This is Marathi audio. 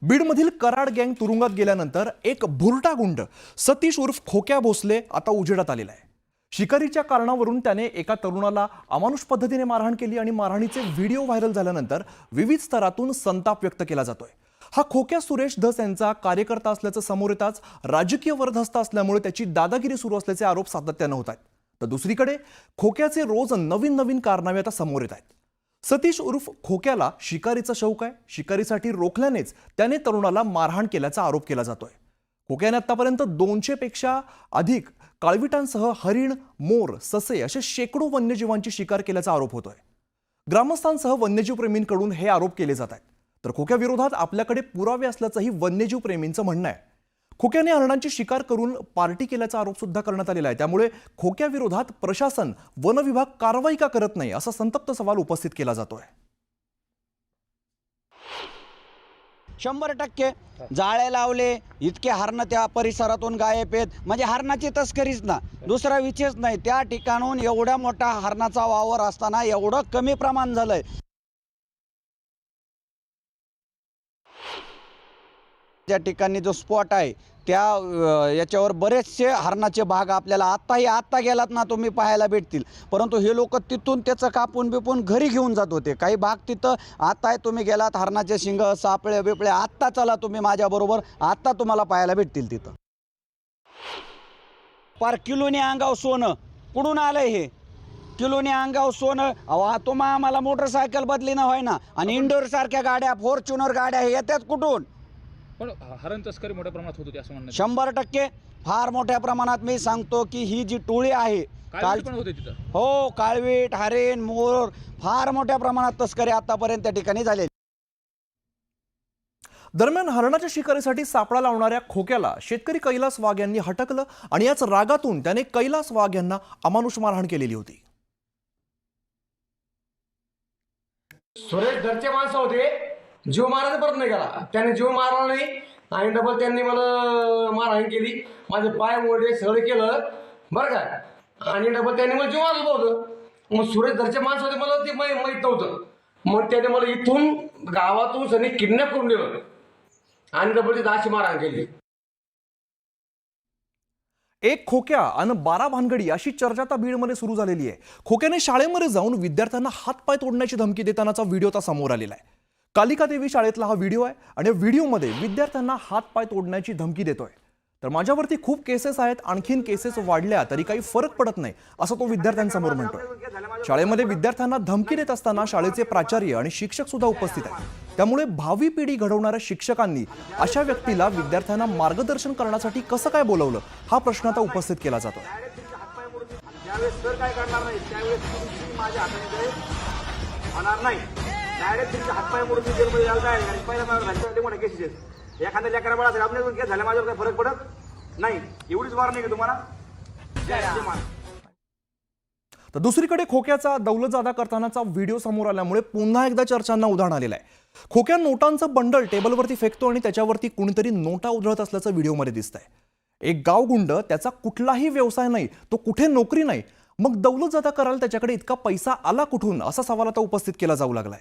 बीडमधील कराड गँग तुरुंगात गेल्यानंतर एक भुरटा गुंड सतीश उर्फ खोक्या भोसले आता उजेडात आलेला आहे। शिकारीच्या कारणावरून त्याने एका तरुणाला अमानुष पद्धतीने मारहाण केली आणि मारहाणीचे व्हिडिओ व्हायरल झाल्यानंतर विविध स्तरातून संताप व्यक्त केला जातोय। हा खोक्या सुरेश धस यांचा कार्यकर्ता असल्याचं समोर येताच राजकीय वरदहस्त असल्यामुळे त्याची दादागिरी सुरू असल्याचे आरोप सातत्याने होत आहेत। तर दुसरीकडे खोक्याचे रोज नवीन कारनामे आता समोर येत आहेत। सतीश उर्फ खोक्याला शिकारीचा शौक आहे। शिकारीसाठी रोखल्यानेच त्याने तरुणाला मारहाण केल्याचा आरोप केला जातोय। खोक्याने आतापर्यंत 200 पेक्षा अधिक काळविटांसह हरिण, मोर, ससे असे शेकडो वन्यजीवांची शिकार केल्याचा आरोप होतोय। ग्रामस्थांसह वन्यजीव प्रेमींकडून हे आरोप केले जात आहेत। तर खोक्या विरोधात आपल्याकडे पुरावे असल्याचंही वन्यजीव प्रेमींचं म्हणणं आहे। खोक्याने हरणांची शिकार करून पार्टी केल्याचा आरोप सुद्धा करण्यात आलेला आहे। त्यामुळे खोक्या विरोधात प्रशासन, वन विभाग कारवाई का करत नाही असा संतप्त सवाल उपस्थित केला जातोय। 100% जाळे लावले, इतके हरण त्या परिसरातून गायब आहेत, म्हणजे हरणाची तस्करीच ना, दुसरा विषयच नाही। त्या ठिकाणून एवढा मोठा हरणाचा वावर असताना एवढं कमी प्रमाण झालंय। त्या ठिकाणी जो स्पॉट आहे त्या याच्यावर बरेचसे हरणाचे भाग आपल्याला आत्ता गेलात ना तुम्ही पाहायला भेटतील, परंतु हे लोक तिथून त्याचं कापून बिपून घरी घेऊन जात होते। काही भाग तिथं आता तुम्ही गेलात, हरणाचे शिंग, सापळे बिपळे आत्ता चला तुम्ही माझ्याबरोबर, आत्ता तुम्हाला पाहायला भेटतील। तिथं पार किलोनी अंगाव सोनं कुठून आलंय? हे किलोनी अंगाव सोनं। तुम्हा आम्हाला मोटरसायकल बदली ना व्हाय ना, आणि इंडोर सारख्या गाड्या, फॉर्च्युनर गाड्या हे येतात कुठून? पण हरण तस्करी मोठ्या प्रमाणात होत होती असं म्हणणं 100% फार मोठ्या प्रमाणात। मी सांगतो की ही जी टोळी आहे, पण होते तिथं, हो, काळवीट, हरिण, मोर फार मोठ्या प्रमाणात तस्करी आतापर्यंत त्या ठिकाणी झालेली। दरम्यान हरणाच्या शिकारीसाठी सापळा लावणाऱ्या खोक्याला शेतकरी कैलास वाघ यांनी हटकलं आणि याच रागातून त्याने कैलास वाघ यांना अमानुष मारहाण केलेली होती। सुरेश धरचे माणसं होते, जीव मारायचा प्रयत्न केला, त्याने जीव मारला नाही आणि डबल त्यांनी मला मारहाण केली, माझे पाय मोडले, सगळं केलं बरं का, आणि डबल त्यांनी मला जीव मारलं होतं। मग सुरेश धरचे माणसं होते, मला ते माहीत नव्हतं। मग त्याने मला इथून गावातून सनी किडनॅप करून दिलं आणि डबल तिथं अशी मारहाण केली। एक खोक्या आणि 12 भानगडी अशी चर्चा आता बीडमध्ये सुरू झालेली आहे। खोक्याने शाळेमध्ये जाऊन विद्यार्थ्यांना हातपाय तोडण्याची धमकी देतानाचा व्हिडिओ आता समोर आलेला आहे। कालिका देवी शाळेतला हा व्हिडिओ आहे आणि या व्हिडिओमध्ये विद्यार्थ्यांना हातपाय तोडण्याची धमकी देतोय। तर माझ्यावरती खूप केसेस आहेत, आणखीन केसेस वाढल्या तरी काही फरक पडत नाही असं तो विद्यार्थ्यांसमोर म्हणतोय। शाळेमध्ये विद्यार्थ्यांना धमकी देत असताना शाळेचे प्राचार्य आणि शिक्षक सुद्धा उपस्थित आहेत। त्यामुळे भावी पिढी घडवणाऱ्या शिक्षकांनी अशा व्यक्तीला विद्यार्थ्यांना मार्गदर्शन करण्यासाठी कसं काय बोलवलं हा प्रश्न आता उपस्थित केला जातो। डायरेक्ट तुमचे हातपाय मोडून जेलमध्ये जायला आहे। पहिला माझ्या मोठ्या केसेस, एखाद्या लेकरा बाळाचा आपल्याकडून केस झाल्या, माझ्यावर काही फरक पडत नाही, एवढीच वार नाही का तुम्हाला? तर दुसरीकडे खोक्याचा दौलतजादा करतानाचा व्हिडिओ समोर आल्यामुळे पुन्हा एकदा चर्चांना उधाण आलेलं आहे। खोक्या नोटांचं बंडल टेबलवरती फेकतो आणि त्याच्यावरती कुणीतरी नोटा उधळत असल्याचं व्हिडिओमध्ये दिसतंय। एक गावगुंड, त्याचा कुठलाही व्यवसाय नाही, तो कुठे नोकरी नाही, मग दौलतजादा करायला त्याच्याकडे इतका पैसा आला कुठून असा सवाल आता उपस्थित केला जाऊ लागलाय।